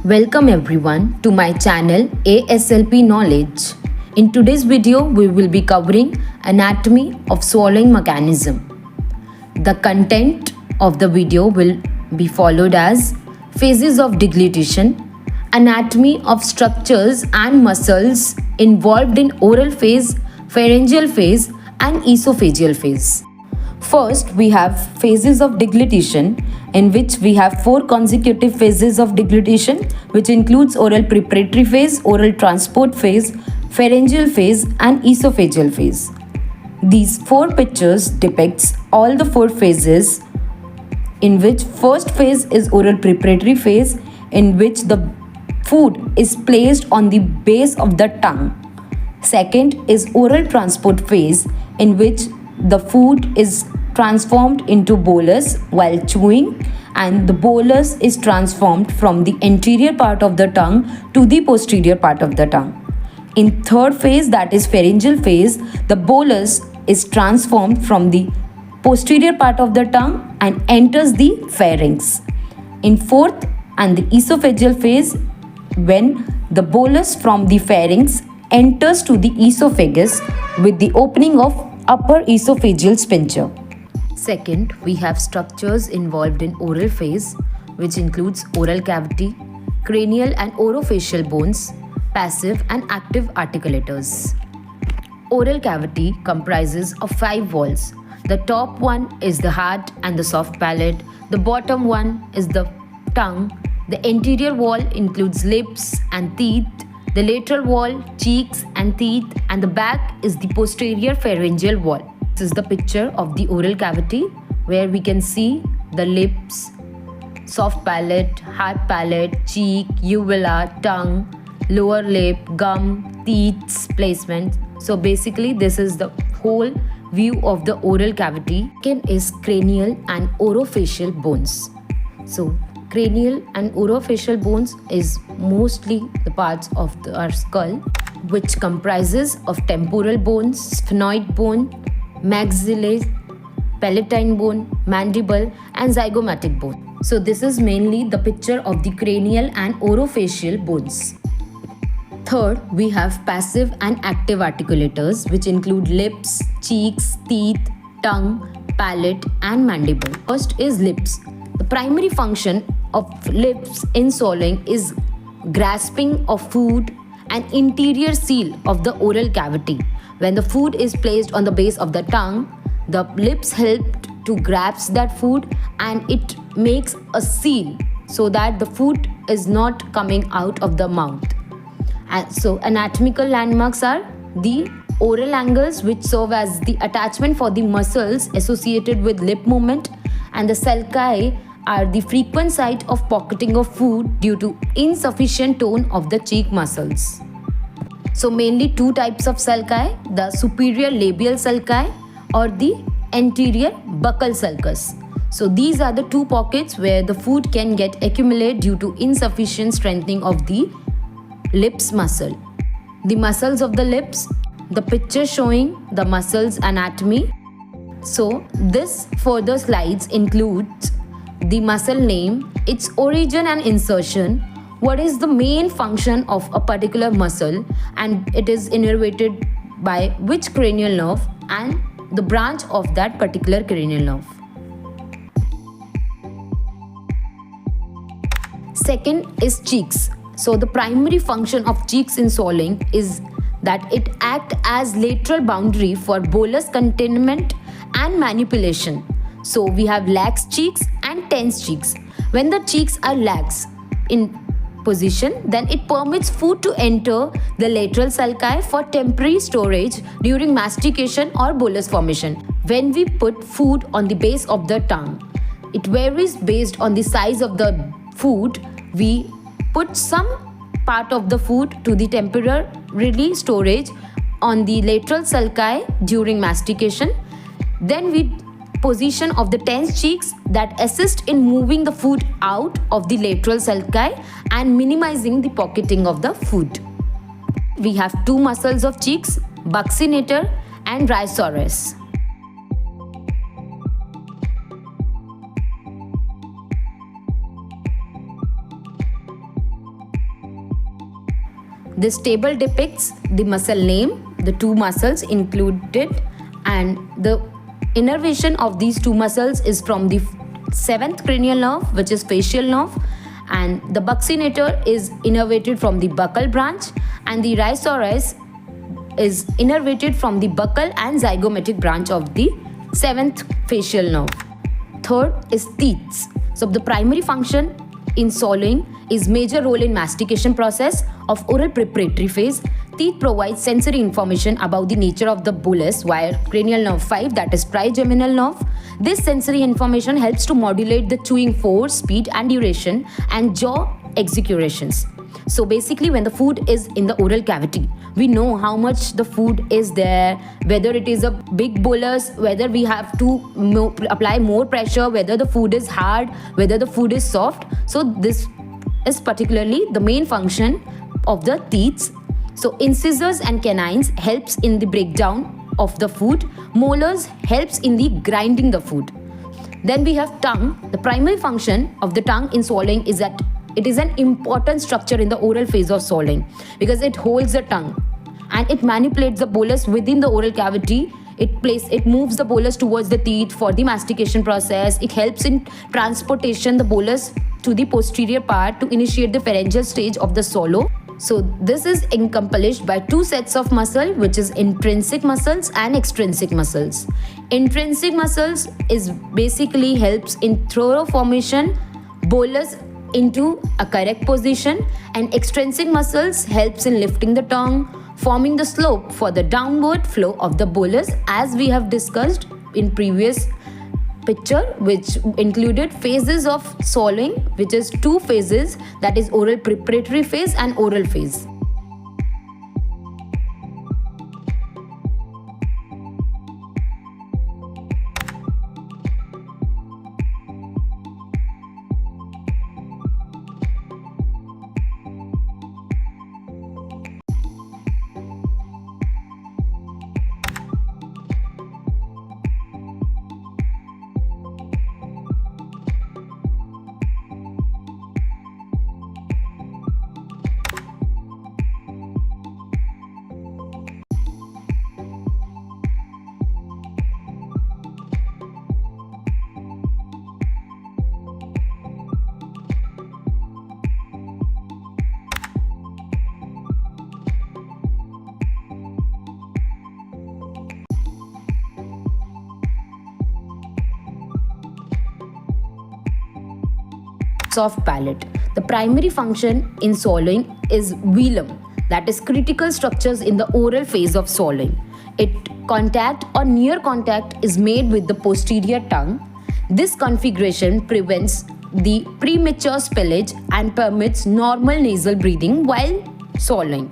Welcome everyone to my channel ASLP Knowledge. In today's video, we will be covering anatomy of swallowing mechanism. The content of the video will be followed as phases of deglutition, anatomy of structures and muscles involved in oral phase, pharyngeal phase and esophageal phase. First, we have phases of deglutition, in which we have 4 consecutive phases of deglutition, which includes oral preparatory phase, oral transport phase, pharyngeal phase and esophageal phase. These 4 pictures depicts all the 4 phases, in which first phase is oral preparatory phase, in which the food is placed on the base of the tongue. Second is oral transport phase, in which the food is transformed into bolus while chewing, and the bolus is transformed from the anterior part of the tongue to the posterior part of the tongue. In third phase, that is pharyngeal phase, the bolus is transformed from the posterior part of the tongue and enters the pharynx. In fourth and the esophageal phase, when the bolus from the pharynx enters to the esophagus with the opening of upper esophageal sphincter. Second, we have structures involved in oral phase, which includes oral cavity, cranial and orofacial bones, passive and active articulators. Oral cavity comprises of 5 walls. The top one is the hard and the soft palate. The bottom one is the tongue. The anterior wall includes lips and teeth. The lateral wall, cheeks and teeth, and the back is the posterior pharyngeal wall. This is the picture of the oral cavity, where we can see the lips, soft palate, hard palate, cheek, uvula, tongue, lower lip, gum, teeth placement. So basically this is the whole view of the oral cavity. Second is cranial and orofacial bones. So cranial and orofacial bones is mostly the parts of our skull, which comprises of temporal bone, sphenoid bone, maxillae, palatine bone, mandible and zygomatic bone. So this is mainly the picture of the cranial and orofacial bones. Third, we have passive and active articulators, which include lips, cheeks, teeth, tongue, palate and mandible. First is lips. The primary function of lips in swallowing is grasping of food and interior seal of the oral cavity. When the food is placed on the base of the tongue, the lips help to grasp that food and it makes a seal so that the food is not coming out of the mouth. And so anatomical landmarks are the oral angles, which serve as the attachment for the muscles associated with lip movement, and the sulci are the frequent site of pocketing of food due to insufficient tone of the cheek muscles. So mainly 2 types of sulci, the superior labial sulci or the anterior buccal sulcus. So these are the 2 pockets where the food can get accumulate due to insufficient strengthening of the lips muscle. The muscles of the lips, the picture showing the muscles anatomy. So this further slides includes the muscle name, its origin and insertion, what is the main function of a particular muscle, and it is innervated by which cranial nerve and the branch of that particular cranial nerve. Second is cheeks. So the primary function of cheeks in swallowing is that it acts as lateral boundary for bolus containment and manipulation. So we have lax cheeks and tense cheeks. When the cheeks are lax in position, then it permits food to enter the lateral sulci for temporary storage during mastication or bolus formation. When we put food on the base of the tongue, it varies based on the size of the food. We put some part of the food to the temporary storage on the lateral sulci during mastication. Then we position of the tense cheeks that assist in moving the food out of the lateral sulci and minimizing the pocketing of the food. We have 2 muscles of cheeks, buccinator and rhizoras. This table depicts the muscle name, the two muscles included, and the innervation of these two muscles is from the seventh cranial nerve, which is facial nerve, and the buccinator is innervated from the buccal branch, and the rhizorrhea is innervated from the buccal and zygomatic branch of the seventh facial nerve. Third is teeth. So the primary function in swallowing is major role in mastication process of oral preparatory phase. Teeth provides sensory information about the nature of the bolus via cranial nerve 5, that is trigeminal nerve. This sensory information helps to modulate the chewing force, speed and duration and jaw executations. So basically when the food is in the oral cavity, we know how much the food is there, whether it is a big bolus, whether we have to apply more pressure, whether the food is hard, whether the food is soft. So this is particularly the main function of the teeth. So incisors and canines helps in the breakdown of the food. Molars helps in the grinding the food. Then we have tongue. The primary function of the tongue in swallowing is that it is an important structure in the oral phase of swallowing because it holds the tongue and it manipulates the bolus within the oral cavity. It moves the bolus towards the teeth for the mastication process. It helps in transportation the bolus to the posterior part to initiate the pharyngeal stage of the swallow. So this is encompassed by two sets of muscle, which is intrinsic muscles and extrinsic muscles. Intrinsic muscles is basically helps in throat formation, bolus into a correct position, and extrinsic muscles helps in lifting the tongue, forming the slope for the downward flow of the bolus, as we have discussed in previous picture, which included phases of swallowing, which is two phases, that is oral preparatory phase and oral phase. Soft palate. The primary function in swallowing is velum, that is critical structures in the oral phase of swallowing. Contact or near contact is made with the posterior tongue. This configuration prevents the premature spillage and permits normal nasal breathing while swallowing.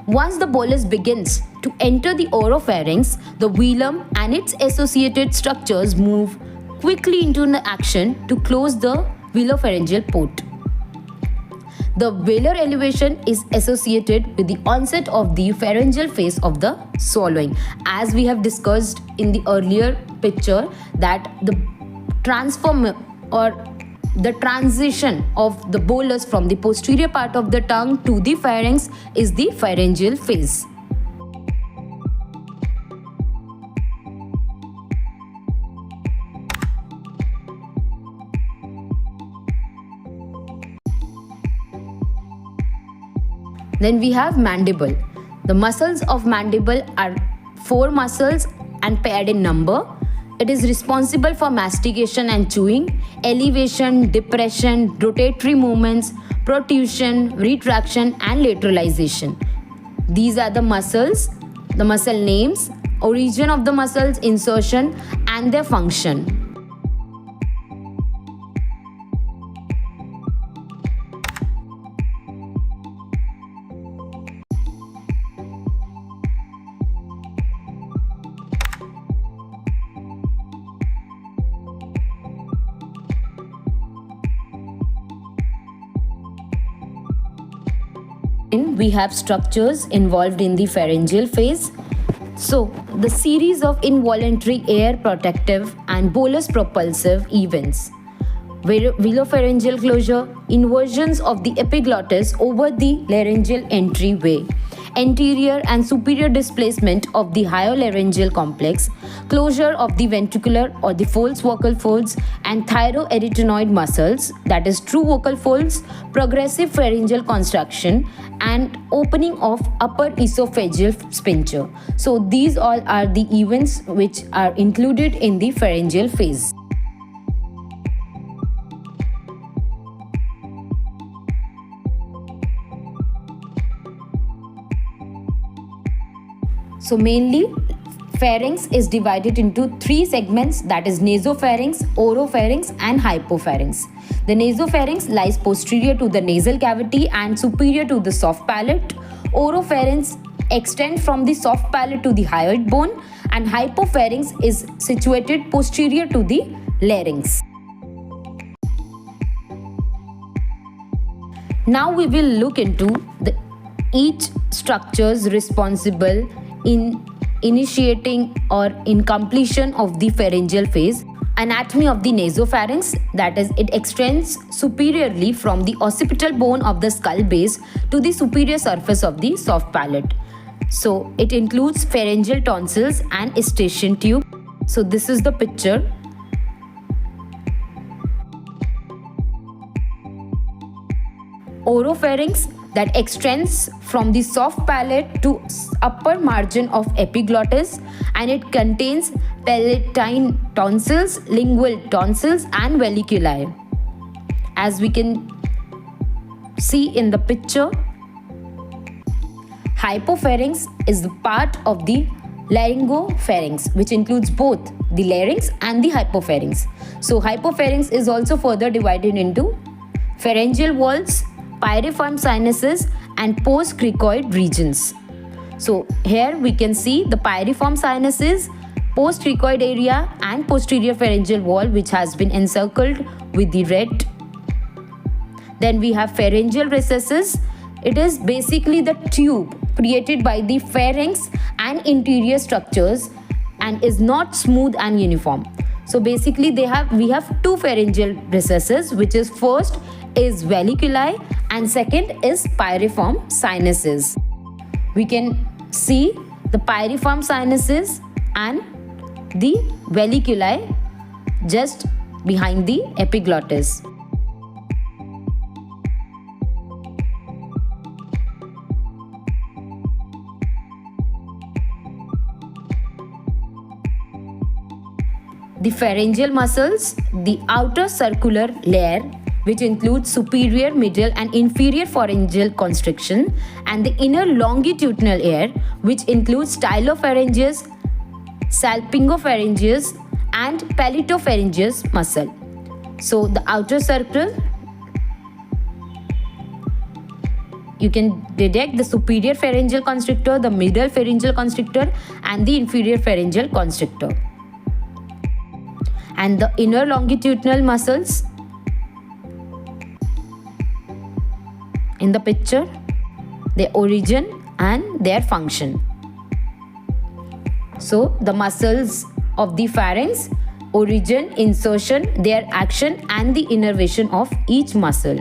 Once the bolus begins to enter the oropharynx, the velum and its associated structures move quickly into the action to close the velopharyngeal port. The velar elevation is associated with the onset of the pharyngeal phase of the swallowing. As we have discussed in the earlier picture, that the transition of the bolus from the posterior part of the tongue to the pharynx is the pharyngeal phase. Then we have mandible. The muscles of mandible are 4 muscles and paired in number. It is responsible for mastication and chewing, elevation, depression, rotatory movements, protrusion, retraction and lateralization. These are the muscles, the muscle names, origin of the muscles, insertion and their function. We have structures involved in the pharyngeal phase. So, the series of involuntary air protective and bolus propulsive events. velopharyngeal closure, inversions of the epiglottis over the laryngeal entryway, anterior and superior displacement of the hyolaryngeal complex, closure of the ventricular or the false vocal folds and thyroarytenoid muscles, that is true vocal folds, progressive pharyngeal construction, and opening of upper esophageal sphincter. So these all are the events which are included in the pharyngeal phase. So mainly pharynx is divided into three segments, that is nasopharynx, oropharynx and hypopharynx. The nasopharynx lies posterior to the nasal cavity and superior to the soft palate. Oropharynx extends from the soft palate to the hyoid bone, and hypopharynx is situated posterior to the larynx. Now we will look into each structures responsible in initiating or in completion of the pharyngeal phase. Anatomy of the nasopharynx, that is, it extends superiorly from the occipital bone of the skull base to the superior surface of the soft palate. So it includes pharyngeal tonsils and eustachian tube. So this is the picture. Oropharynx, that extends from the soft palate to upper margin of epiglottis, and it contains palatine tonsils, lingual tonsils and valleculae. As we can see in the picture, hypopharynx is the part of the laryngopharynx, which includes both the larynx and the hypopharynx. So hypopharynx is also further divided into pharyngeal walls, pyriform sinuses and postcricoid regions. So here we can see the pyriform sinuses, postcricoid area and posterior pharyngeal wall, which has been encircled with the red. Then we have pharyngeal recesses. It is basically the tube created by the pharynx and interior structures and is not smooth and uniform. So basically we have two pharyngeal recesses, which is first is valleculae and second is pyriform sinuses. We can see the pyriform sinuses and the valleculae just behind the epiglottis. The pharyngeal muscles, the outer circular layer, which includes superior, middle and inferior pharyngeal constriction, and the inner longitudinal layer, which includes stylopharyngeus, salpingopharyngeus and palatopharyngeus muscle. So the outer circle, you can detect the superior pharyngeal constrictor, the middle pharyngeal constrictor and the inferior pharyngeal constrictor. And the inner longitudinal muscles in the picture, their origin and their function. So the muscles of the pharynx, origin, insertion, their action and the innervation of each muscle.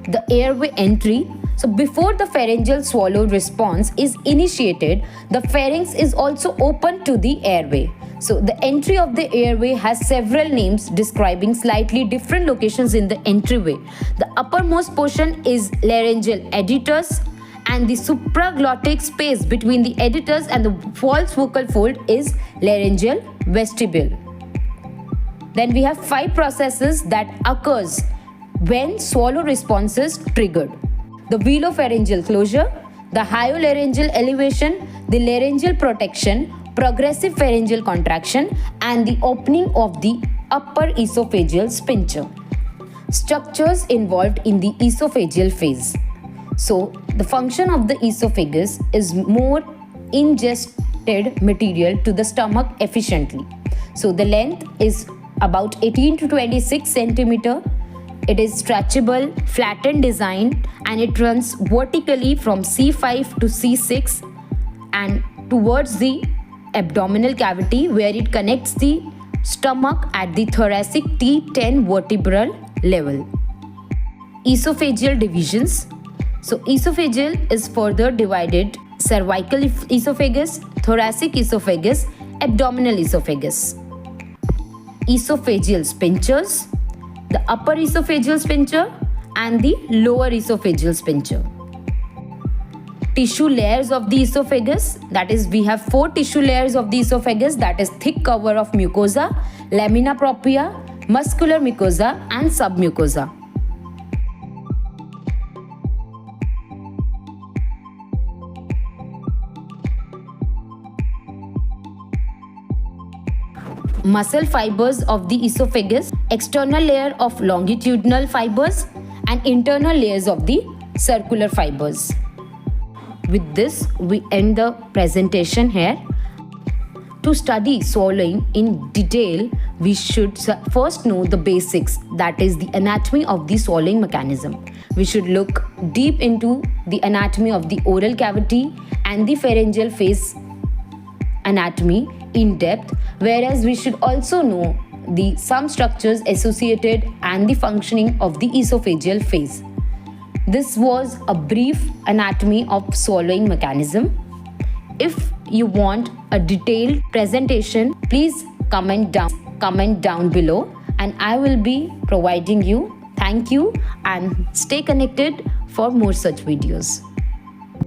The airway entry. So before the pharyngeal swallow response is initiated, the pharynx is also open to the airway. So the entry of the airway has several names describing slightly different locations in the entryway. The uppermost portion is laryngeal editors, and the supraglottic space between the editors and the false vocal fold is laryngeal vestibule. Then we have 5 processes that occurs when swallow response is triggered. The velopharyngeal closure, the hyolaryngeal elevation, the laryngeal protection, progressive pharyngeal contraction and the opening of the upper esophageal sphincter. Structures involved in the esophageal phase. So the function of the esophagus is more ingested material to the stomach efficiently. So the length is about 18 to 26 centimeter. It is stretchable, flattened design, and it runs vertically from C5 to C6 and towards the abdominal cavity, where it connects the Stomach at the thoracic T10 vertebral level. Esophageal divisions. So esophageal is further divided: cervical esophagus, thoracic esophagus, abdominal esophagus. Esophageal sphincters, the upper esophageal sphincter and the lower esophageal sphincter. Tissue layers of the esophagus, that is, we have 4 tissue layers of the esophagus, that is thick cover of mucosa, lamina propria, muscular mucosa and submucosa. Muscle fibers of the esophagus, external layer of longitudinal fibers and internal layers of the circular fibers. With this, we end the presentation here. To study swallowing in detail, we should first know the basics, that is the anatomy of the swallowing mechanism. We should look deep into the anatomy of the oral cavity and the pharyngeal phase anatomy in depth, whereas we should also know some structures associated and the functioning of the esophageal phase. This was a brief anatomy of swallowing mechanism. If you want a detailed presentation, please comment down below and I will be providing you. Thank you and stay connected for more such videos.